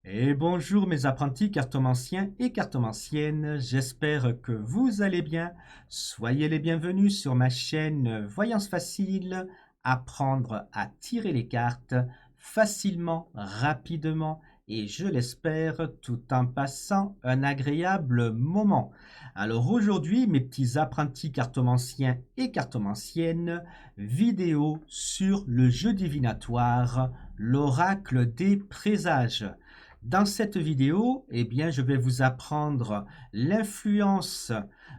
Et bonjour mes apprentis cartomanciens et cartomanciennes, j'espère que vous allez bien. Soyez les bienvenus sur ma chaîne Voyance Facile, apprendre à tirer les cartes facilement, rapidement et je l'espère tout en passant un agréable moment. Alors aujourd'hui mes petits apprentis cartomanciens et cartomanciennes, vidéo sur le jeu divinatoire, l'oracle des présages. Dans cette vidéo, je vais vous apprendre l'influence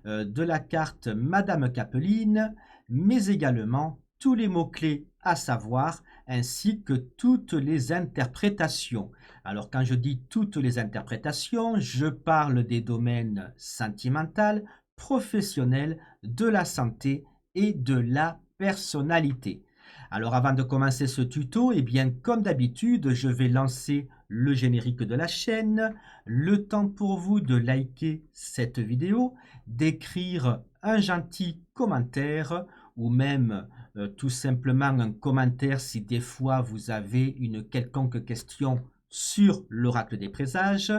de la carte Madame Capeline, mais également tous les mots-clés à savoir, ainsi que toutes les interprétations. Alors, quand je dis toutes les interprétations, je parle des domaines sentimental, professionnel, de la santé et de la personnalité. Alors, avant de commencer ce tuto, comme d'habitude, je vais lancer le générique de la chaîne, le temps pour vous de liker cette vidéo, d'écrire un gentil commentaire ou même tout simplement un commentaire si des fois vous avez une quelconque question sur l'oracle des présages.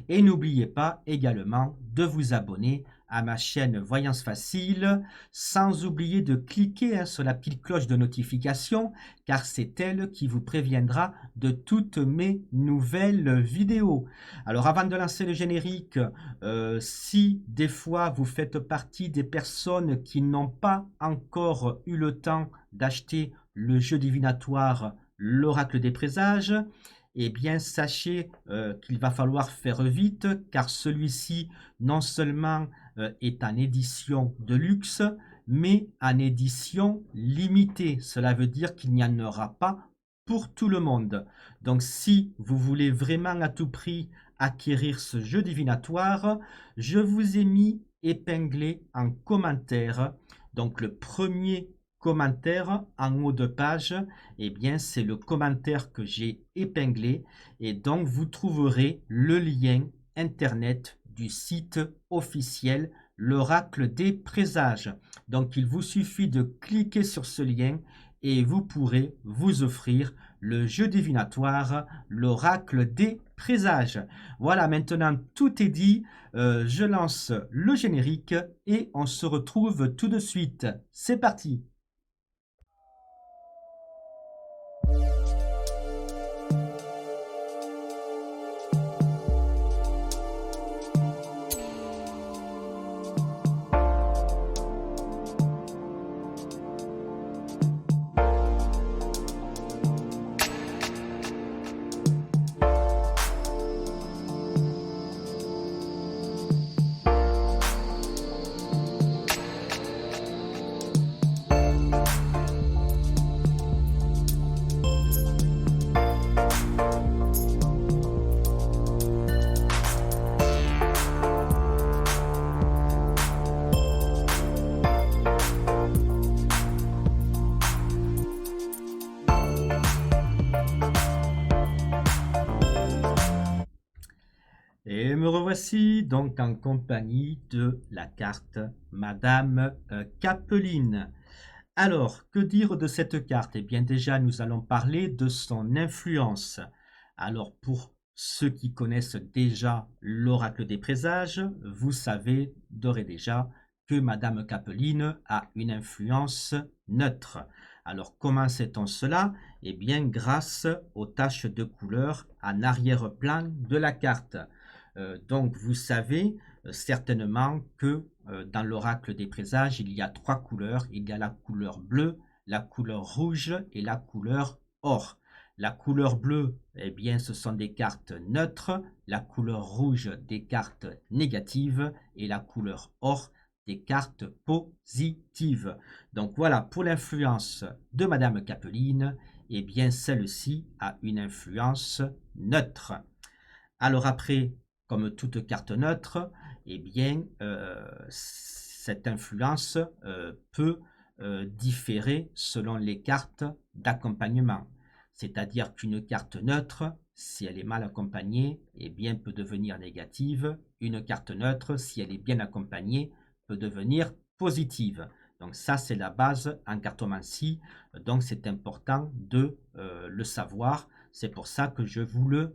Et n'oubliez pas également de vous abonner à ma chaîne Voyance Facile, sans oublier de cliquer sur la petite cloche de notification, car c'est elle qui vous préviendra de toutes mes nouvelles vidéos. Alors avant de lancer le générique, si des fois vous faites partie des personnes qui n'ont pas encore eu le temps d'acheter le jeu divinatoire l'oracle des présages, sachez qu'il va falloir faire vite, car celui-ci non seulement est en édition de luxe, mais en édition limitée. Cela veut dire qu'il n'y en aura pas pour tout le monde. Donc si vous voulez vraiment à tout prix acquérir ce jeu divinatoire, je vous ai mis épinglé en commentaire. Donc le premier commentaire en haut de page, c'est le commentaire que j'ai épinglé et donc vous trouverez le lien internet du site officiel l'oracle des présages. Donc il vous suffit de cliquer sur ce lien et vous pourrez vous offrir le jeu divinatoire, l'oracle des présages. Voilà, maintenant tout est dit. Je lance le générique et on se retrouve tout de suite. C'est parti! Et me revoici donc en compagnie de la carte Madame Capeline. Alors, que dire de cette carte? Déjà, nous allons parler de son influence. Alors, pour ceux qui connaissent déjà l'oracle des présages, vous savez d'ores et déjà que Madame Capeline a une influence neutre. Alors, comment sait-on cela? Grâce aux taches de couleur en arrière-plan de la carte. Donc, vous savez certainement que dans l'oracle des présages, il y a trois couleurs. Il y a la couleur bleue, la couleur rouge et la couleur or. La couleur bleue, ce sont des cartes neutres. La couleur rouge, des cartes négatives. Et la couleur or, des cartes positives. Donc voilà, pour l'influence de Madame Capeline, celle-ci a une influence neutre. Alors après, comme toute carte neutre, cette influence peut différer selon les cartes d'accompagnement. C'est-à-dire qu'une carte neutre, si elle est mal accompagnée, peut devenir négative. Une carte neutre, si elle est bien accompagnée, peut devenir positive. Donc ça, c'est la base en cartomancie. Donc c'est important de le savoir. C'est pour ça que je vous le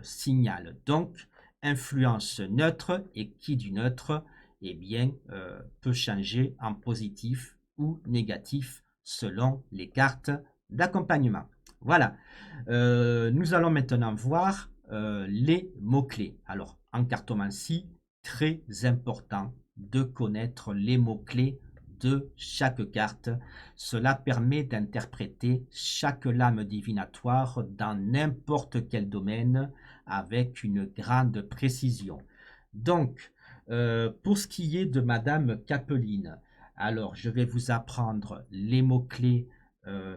signale. Donc, influence neutre, et qui dit neutre, eh bien, peut changer en positif ou négatif selon les cartes d'accompagnement. Voilà. Nous allons maintenant voir les mots-clés. Alors, en cartomancie, très important de connaître les mots-clés de chaque carte. Cela permet d'interpréter chaque lame divinatoire dans n'importe quel domaine avec une grande précision. Donc, pour ce qui est de Madame Capeline, alors je vais vous apprendre les mots-clés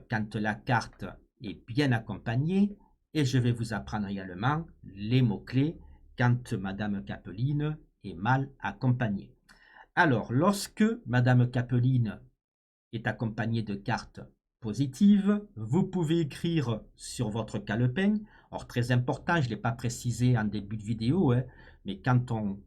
quand la carte est bien accompagnée et je vais vous apprendre également les mots-clés quand Madame Capeline est mal accompagnée. Alors, lorsque Madame Capeline est accompagnée de cartes positives, vous pouvez écrire sur votre calepin. Alors, très important, je ne l'ai pas précisé en début de vidéo, hein, mais quand on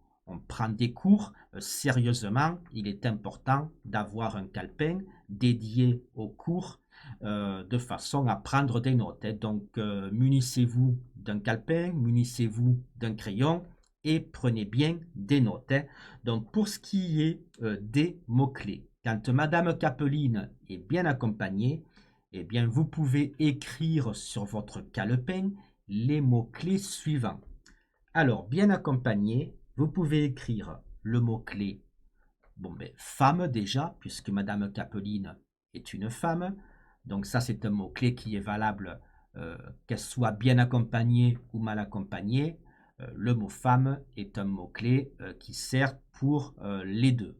prend des cours, sérieusement, il est important d'avoir un calepin dédié aux cours de façon à prendre des notes. Hein. Donc, munissez-vous d'un calepin, munissez-vous d'un crayon et prenez bien des notes. Hein. Donc, pour ce qui est des mots-clés, quand Madame Capeline est bien accompagnée, eh bien, vous pouvez écrire sur votre calepin les mots-clés suivants. Alors, bien accompagné, vous pouvez écrire le mot-clé femme déjà, puisque Madame Capeline est une femme. Donc ça, c'est un mot-clé qui est valable qu'elle soit bien accompagnée ou mal accompagnée. Le mot femme est un mot-clé qui sert pour les deux.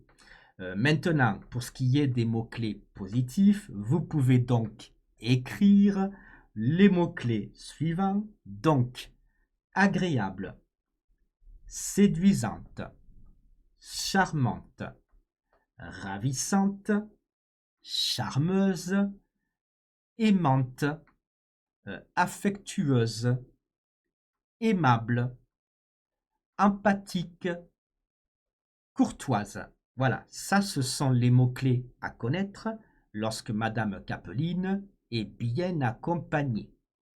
Maintenant, pour ce qui est des mots-clés positifs, vous pouvez donc écrire les mots-clés suivants. Donc, agréable, séduisante, charmante, ravissante, charmeuse, aimante, affectueuse, aimable, empathique, courtoise. Voilà, ça ce sont les mots-clés à connaître lorsque Madame Capeline est bien accompagnée.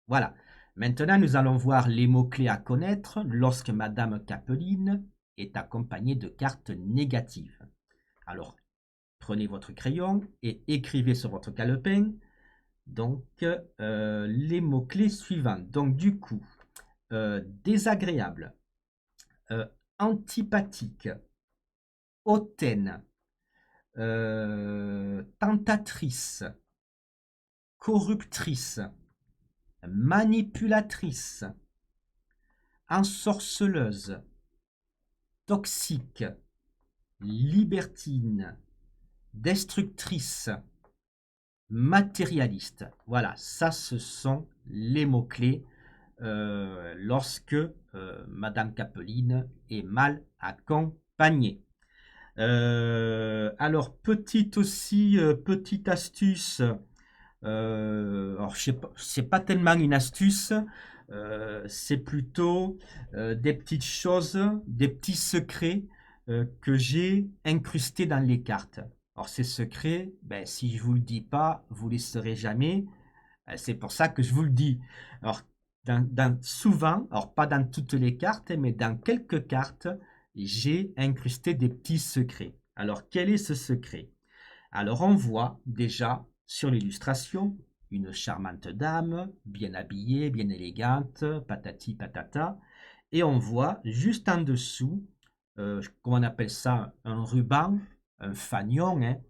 Voilà, maintenant nous allons voir les mots-clés à connaître lorsque Madame Capeline est accompagnée de cartes négatives. Alors, prenez votre crayon et écrivez sur votre calepin donc les mots-clés suivants. Donc du coup, désagréable, antipathique, hautaine, tentatrice, corruptrice, manipulatrice, ensorceleuse, toxique, libertine, destructrice, matérialiste. Voilà, ça ce sont les mots-clés lorsque Madame Capeline est mal accompagnée. Alors, petite astuce. Alors, c'est pas tellement une astuce, c'est plutôt des petites choses, des petits secrets que j'ai incrustés dans les cartes. Alors, ces secrets, ben, si je vous le dis pas, vous les saurez jamais. C'est pour ça que je vous le dis. Alors, souvent, alors pas dans toutes les cartes, mais dans quelques cartes, j'ai incrusté des petits secrets. Alors, quel est ce secret? Alors, on voit déjà sur l'illustration une charmante dame, bien habillée, bien élégante, patati patata. Et on voit juste en dessous, comment on appelle ça, un ruban, un fanion, hein,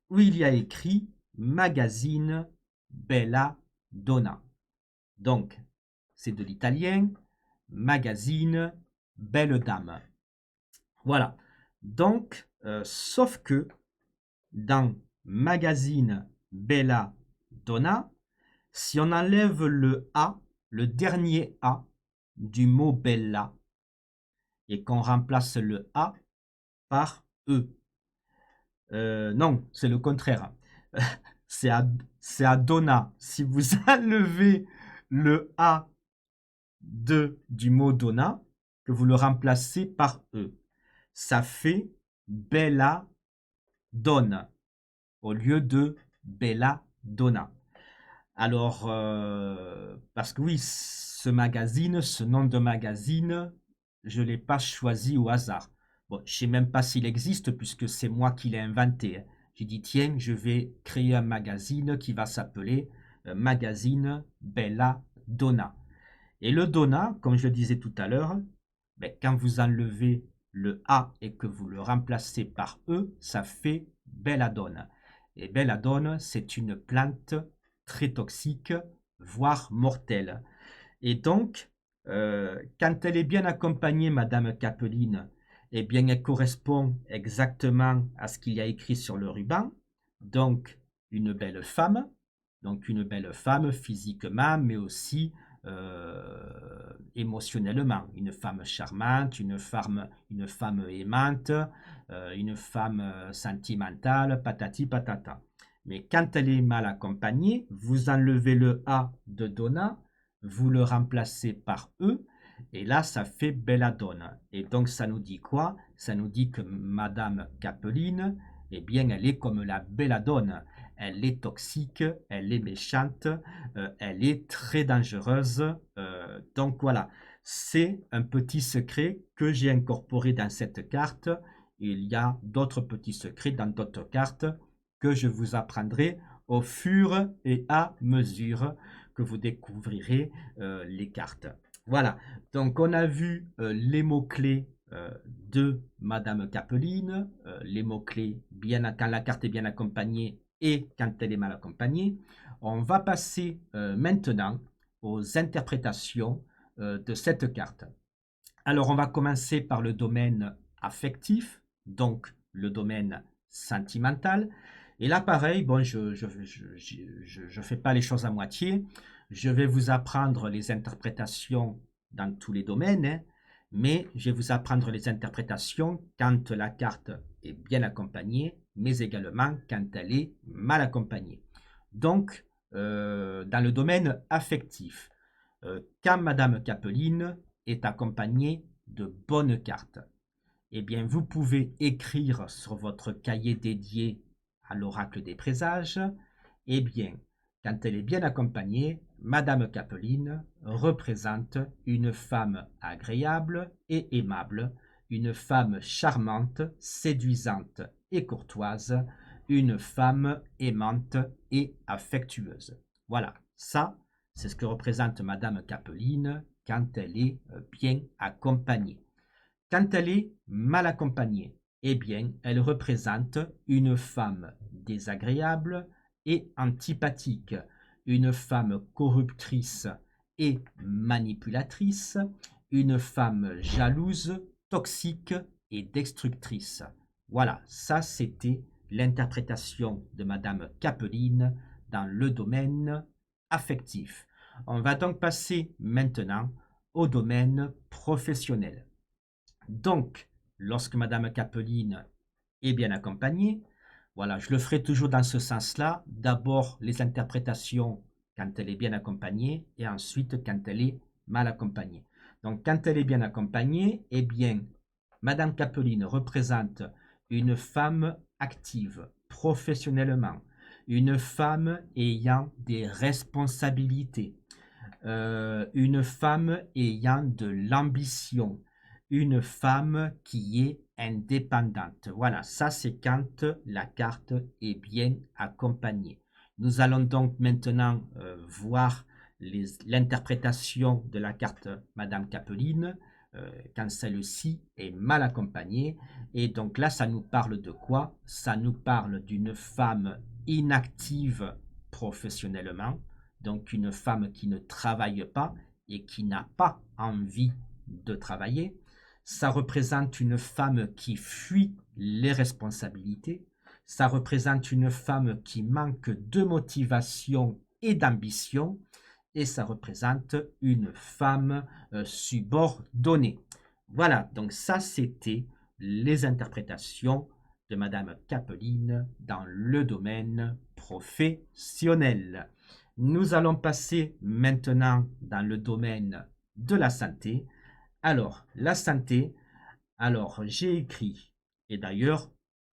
où il y a écrit Magazine Bella Donna. Donc, c'est de l'italien, Magazine Belle Dame. Voilà. Donc, sauf que dans Magazine Bella Donna, si on enlève le A, le dernier A du mot Bella, et qu'on remplace le A par E. Non, c'est le contraire. C'est à Donna. Si vous enlevez le A du mot Donna, que vous le remplacez par E, ça fait Bella Donne au lieu de Bella Donna. Alors, parce que oui, ce magazine, ce nom de magazine, je ne l'ai pas choisi au hasard. Bon, je ne sais même pas s'il existe puisque c'est moi qui l'ai inventé, hein. J'ai dit, tiens, je vais créer un magazine qui va s'appeler Magazine Bella Donna. Et le Donna, comme je le disais tout à l'heure, ben, quand vous enlevez le A et que vous le remplacez par E, ça fait belladone. Et belladone, c'est une plante très toxique, voire mortelle. Et donc, quand elle est bien accompagnée, Madame Capeline, eh bien, elle correspond exactement à ce qu'il y a écrit sur le ruban. Donc, une belle femme, donc une belle femme physiquement, mais aussi émotionnellement. Une femme charmante, une femme aimante, une femme sentimentale, patati patata. Mais quand elle est mal accompagnée, vous enlevez le A de Donna, vous le remplacez par E, et là, ça fait belladone. Et donc, ça nous dit quoi? Ça nous dit que Madame Capeline, eh bien, elle est comme la belladone. Elle est toxique, elle est méchante, elle est très dangereuse. Donc voilà, c'est un petit secret que j'ai incorporé dans cette carte. Il y a d'autres petits secrets dans d'autres cartes que je vous apprendrai au fur et à mesure que vous découvrirez les cartes. Voilà, donc on a vu les mots-clés de Madame Capeline, les mots-clés quand la carte est bien accompagnée et quand elle est mal accompagnée. On va passer maintenant aux interprétations de cette carte. Alors on va commencer par le domaine affectif, donc le domaine sentimental. Et là, pareil, bon, je fais pas les choses à moitié. Je vais vous apprendre les interprétations dans tous les domaines, hein, mais je vais vous apprendre les interprétations quand la carte est bien accompagnée, mais également quand elle est mal accompagnée. Donc, dans le domaine affectif, quand Madame Capeline est accompagnée de bonnes cartes, eh bien, vous pouvez écrire sur votre cahier dédié à l'oracle des présages, eh bien, quand elle est bien accompagnée, Madame Capeline représente une femme agréable et aimable, une femme charmante, séduisante et courtoise, une femme aimante et affectueuse. Voilà, ça, c'est ce que représente Madame Capeline quand elle est bien accompagnée. Quand elle est mal accompagnée, eh bien, elle représente une femme désagréable et antipathique, une femme corruptrice et manipulatrice, une femme jalouse, toxique et destructrice. Voilà, ça c'était l'interprétation de Madame Capeline dans le domaine affectif. On va donc passer maintenant au domaine professionnel. Donc, lorsque Madame Capeline est bien accompagnée, voilà, je le ferai toujours dans ce sens-là. D'abord, les interprétations quand elle est bien accompagnée et ensuite quand elle est mal accompagnée. Donc, quand elle est bien accompagnée, eh bien, Madame Capeline représente une femme active professionnellement, une femme ayant des responsabilités, une femme ayant de l'ambition, une femme qui est indépendante. Voilà, ça c'est quand la carte est bien accompagnée. Nous allons donc maintenant voir l'interprétation de la carte Madame Capeline quand celle-ci est mal accompagnée. Et donc là, ça nous parle de quoi? Ça nous parle d'une femme inactive professionnellement, donc une femme qui ne travaille pas et qui n'a pas envie de travailler. Ça représente une femme qui fuit les responsabilités. Ça représente une femme qui manque de motivation et d'ambition. Et ça représente une femme subordonnée. Voilà, donc ça c'était les interprétations de Madame Capeline dans le domaine professionnel. Nous allons passer maintenant dans le domaine de la santé. Alors, la santé, alors j'ai écrit, et d'ailleurs,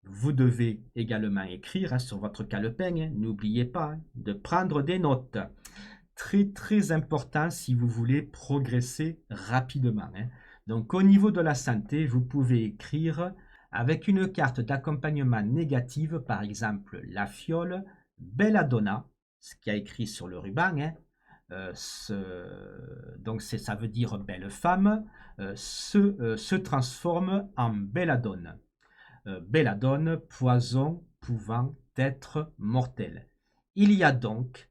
Vous devez également écrire sur votre calepin, hein. N'oubliez pas de prendre des notes. Très très important si vous voulez progresser rapidement, hein. Donc au niveau de la santé, vous pouvez écrire avec une carte d'accompagnement négative, par exemple la fiole, Belladonna, ce qui a écrit sur le ruban, hein. Donc ça veut dire belle femme, se transforme en belladone. Belladone, poison pouvant être mortel. Il y a donc,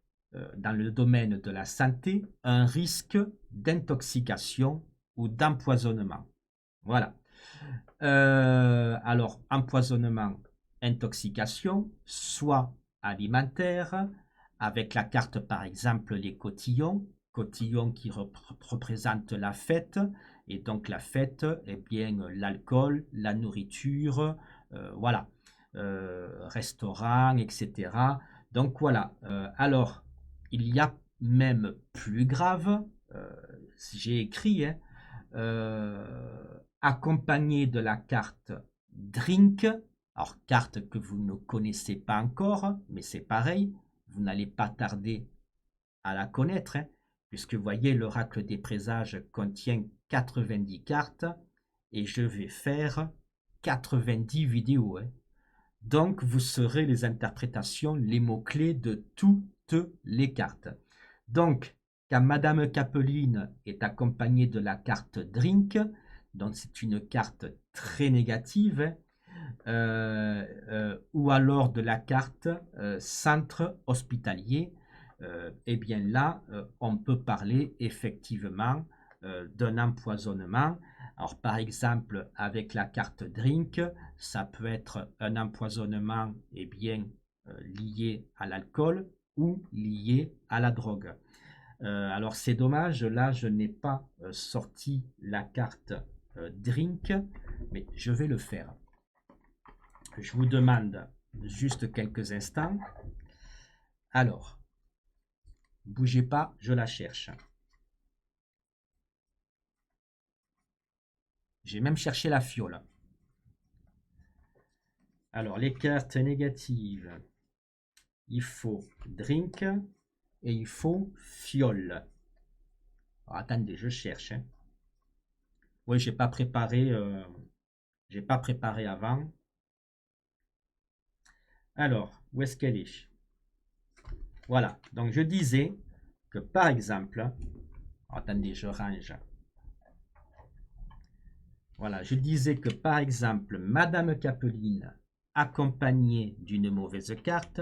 dans le domaine de la santé, un risque d'intoxication ou d'empoisonnement. Voilà. Alors, empoisonnement, intoxication, soit alimentaire, avec la carte par exemple les cotillons qui représentent la fête, et donc la fête, eh bien l'alcool, la nourriture, voilà, restaurant, etc. Donc voilà, alors il y a même plus grave, j'ai écrit, hein, accompagné de la carte drink, alors carte que vous ne connaissez pas encore, mais c'est pareil, vous n'allez pas tarder à la connaître, hein, puisque vous voyez, l'oracle des présages contient 90 cartes et je vais faire 90 vidéos, hein. Donc, vous saurez les interprétations, les mots-clés de toutes les cartes. Donc, quand Madame Capeline est accompagnée de la carte Drink, donc c'est une carte très négative, hein, ou alors de la carte Centre hospitalier, eh bien là, on peut parler effectivement d'un empoisonnement. Alors, par exemple, avec la carte Drink, ça peut être un empoisonnement eh bien, lié à l'alcool ou lié à la drogue. Alors, c'est dommage, là, je n'ai pas sorti la carte Drink, mais je vais le faire. Je vous demande juste quelques instants. Alors, bougez pas, je la cherche. J'ai même cherché la fiole. Alors, les cartes négatives, il faut drink et il faut fiole. Alors, attendez, je cherche, hein. Oui, j'ai pas préparé avant. Alors, où est-ce qu'elle est? Voilà. Donc, je disais que par exemple, attendez, je range. Voilà, je disais que par exemple, Madame Capeline, accompagnée d'une mauvaise carte,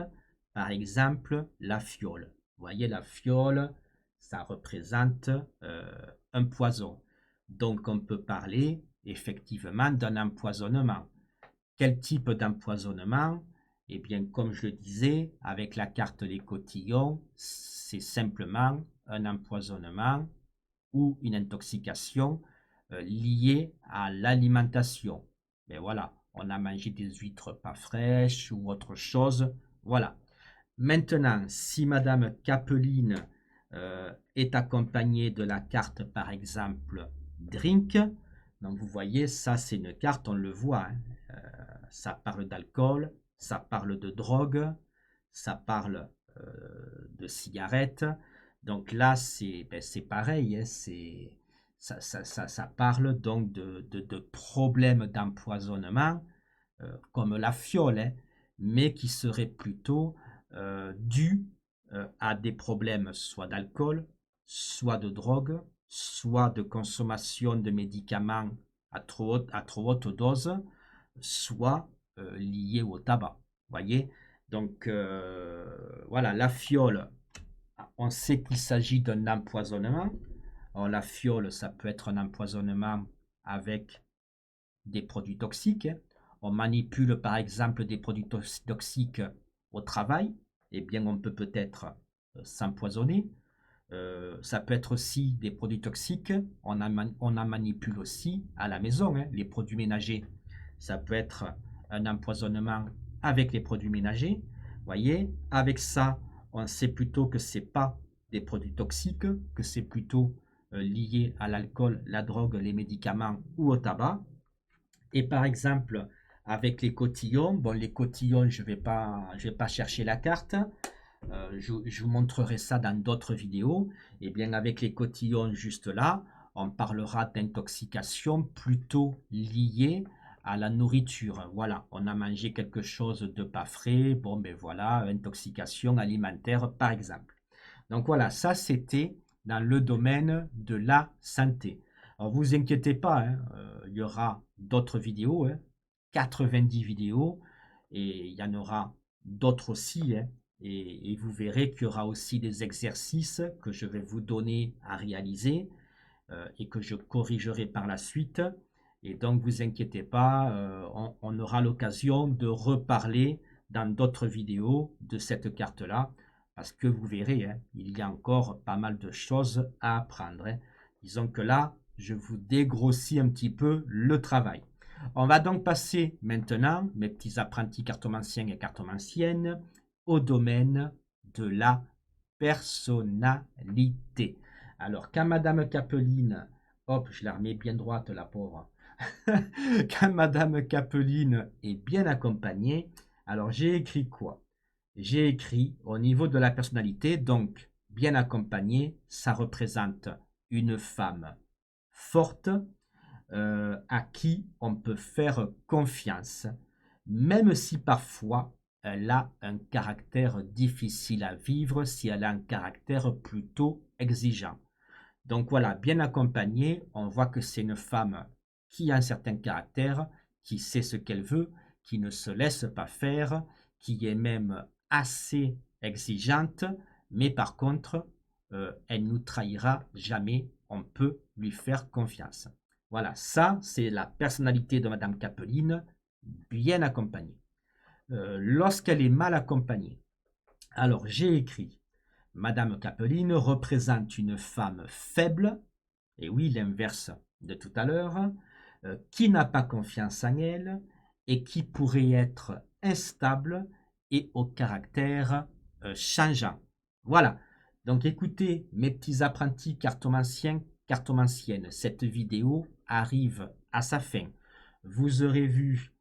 par exemple, la fiole. Vous voyez, la fiole, ça représente un poison. Donc, on peut parler effectivement d'un empoisonnement. Quel type d'empoisonnement? Eh bien, comme je le disais, avec la carte des cotillons, c'est simplement un empoisonnement ou une intoxication liée à l'alimentation. Mais voilà, on a mangé des huîtres pas fraîches ou autre chose. Voilà. Maintenant, si Madame Capeline est accompagnée de la carte, par exemple, drink, donc vous voyez, ça c'est une carte, on le voit, hein, ça parle d'alcool, ça parle de drogue, ça parle de cigarettes. Donc là, c'est pareil, hein, ça parle donc de problèmes d'empoisonnement, comme la fiole, hein, mais qui serait plutôt dû à des problèmes soit d'alcool, soit de drogue, soit de consommation de médicaments à trop haute dose, soit lié au tabac. Voyez? Donc voilà, la fiole, on sait qu'il s'agit d'un empoisonnement. Alors, la fiole, ça peut être un empoisonnement avec des produits toxiques, hein. On manipule par exemple des produits toxiques au travail, eh bien on peut peut-être s'empoisonner. Ça peut être aussi des produits toxiques, on en manipule aussi à la maison, hein, les produits ménagers. Ça peut être un empoisonnement avec les produits ménagers. Voyez, avec ça, on sait plutôt que ce n'est pas des produits toxiques, que c'est plutôt lié à l'alcool, la drogue, les médicaments ou au tabac. Et par exemple, avec les cotillons. Bon, les cotillons, je vais pas chercher la carte. Je vous montrerai ça dans d'autres vidéos. Et bien, avec les cotillons juste là, on parlera d'intoxication plutôt liée à la nourriture. Voilà, on a mangé quelque chose de pas frais. Bon, ben voilà, intoxication alimentaire par exemple. Donc voilà, ça c'était dans le domaine de la santé. Alors vous inquiétez pas, hein, il y aura d'autres vidéos, hein, 90 vidéos, et il y en aura d'autres aussi, hein, et vous verrez qu'il y aura aussi des exercices que je vais vous donner à réaliser et que je corrigerai par la suite. Et donc vous inquiétez pas, on aura l'occasion de reparler dans d'autres vidéos de cette carte-là, parce que vous verrez, hein, il y a encore pas mal de choses à apprendre, hein. Disons que là, je vous dégrossis un petit peu le travail. On va donc passer maintenant, mes petits apprentis cartomanciens et cartomanciennes, au domaine de la personnalité. Alors, quand Madame Capeline, hop, je la remets bien droite, la pauvre, quand Madame Capeline est bien accompagnée, alors j'ai écrit quoi? J'ai écrit au niveau de la personnalité, donc bien accompagnée, ça représente une femme forte à qui on peut faire confiance, même si parfois elle a un caractère difficile à vivre, si elle a un caractère plutôt exigeant. Donc voilà, bien accompagnée, on voit que c'est une femme qui a un certain caractère, qui sait ce qu'elle veut, qui ne se laisse pas faire, qui est même assez exigeante, mais par contre, elle ne nous trahira jamais, on peut lui faire confiance. Voilà, ça c'est la personnalité de Madame Capeline, bien accompagnée. Lorsqu'elle est mal accompagnée, alors j'ai écrit Madame Capeline représente une femme faible, et oui, l'inverse de tout à l'heure, qui n'a pas confiance en elle et qui pourrait être instable et au caractère changeant. Voilà. Donc écoutez, mes petits apprentis cartomanciens, cartomanciennes, cette vidéo arrive à sa fin. Vous aurez vu,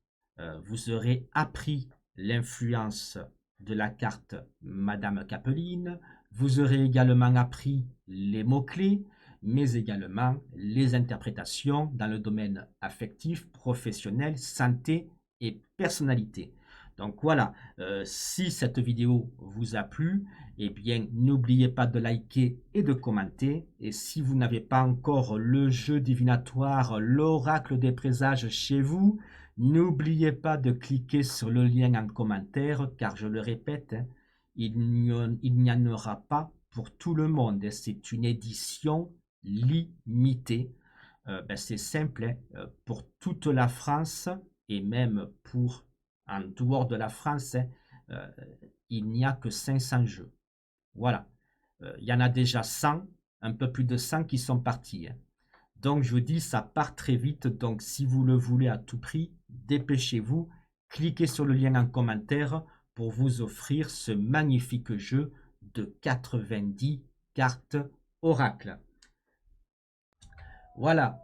vous aurez appris l'influence de la carte Madame Capeline. Vous aurez également appris les mots-clés, mais également les interprétations dans le domaine affectif, professionnel, santé et personnalité. Donc voilà, si cette vidéo vous a plu, eh bien n'oubliez pas de liker et de commenter. Et si vous n'avez pas encore le jeu divinatoire, l'oracle des présages chez vous, n'oubliez pas de cliquer sur le lien en commentaire, car je le répète, hein, il n'y en aura pas pour tout le monde. C'est une édition limitée. C'est simple, hein, pour toute la France et même pour en dehors de la France, hein, euh, il n'y a que 500 jeux. Voilà. Il y en a déjà 100, un peu plus de 100 qui sont partis, hein. Donc, je vous dis, ça part très vite. Donc, si vous le voulez à tout prix, dépêchez-vous. Cliquez sur le lien en commentaire pour vous offrir ce magnifique jeu de 90 cartes Oracle. Voilà.